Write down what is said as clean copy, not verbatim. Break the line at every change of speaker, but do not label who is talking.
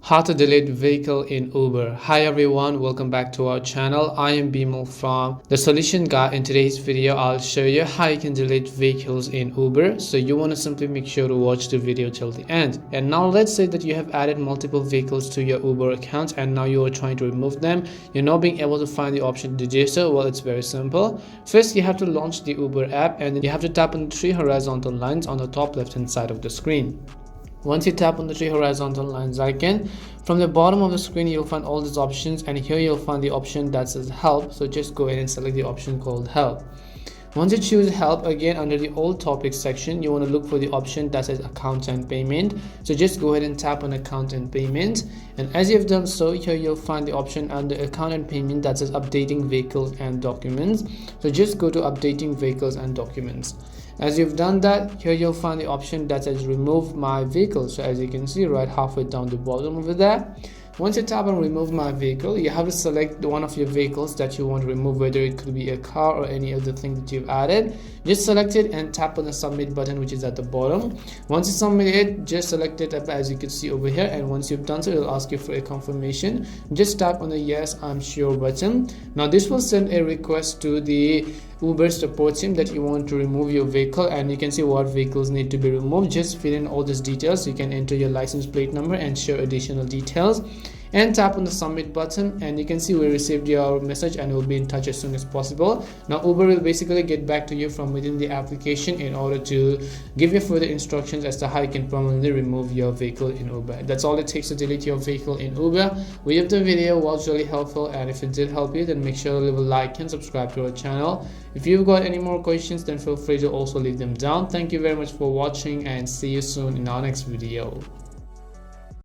How to delete vehicle in Uber. Hi everyone, welcome back to our channel. I am Bimal from The Solution Guy. In today's video, I'll show you how you can delete vehicles in Uber. So you want to simply make sure to watch the video till the end. And now let's say that you have added multiple vehicles to your Uber account and now you are trying to remove them. You're not being able to find the option to do so. Well, it's very simple. First, you have to launch the Uber app and then you have to tap on the three horizontal lines on the top left hand side of the screen. Once you tap on the three horizontal lines icon, from the bottom of the screen you'll find all these options, and here you'll find the option that says help. So just go ahead and select the option called help. Once you choose help, again under the all topics section you want to look for the option that says account and payment. So just go ahead and tap on account and payment, and as you've done so, here you'll find the option under account and payment that says updating vehicles and documents. So just go to updating vehicles and documents. As you've done that, here you'll find the option that says remove my vehicle. So as you can see right halfway down the bottom over there, once you tap on remove my vehicle, you have to select one of your vehicles that you want to remove, whether it could be a car or any other thing that you've added. Just select it and tap on the submit button, which is at the bottom. Once you submit it, just select it as you can see over here, and once you've done so, it'll ask you for a confirmation. Just tap on the yes I'm sure button. Now this will send a request to the Uber support team that you want to remove your vehicle, and you can see what vehicles need to be removed. Just fill in all these details. You can enter your license plate number and share additional details and tap on the submit button, and you can see we received your message and we'll be in touch as soon as possible. Now Uber will basically get back to you from within the application in order to give you further instructions as to how you can permanently remove your vehicle in Uber. That's all it takes to delete your vehicle in Uber. We hope the video was really helpful, and if it did help you, then make sure to leave a like and subscribe to our channel. If you've got any more questions, then feel free to also leave them down. Thank you very much for watching, and see you soon in our next video.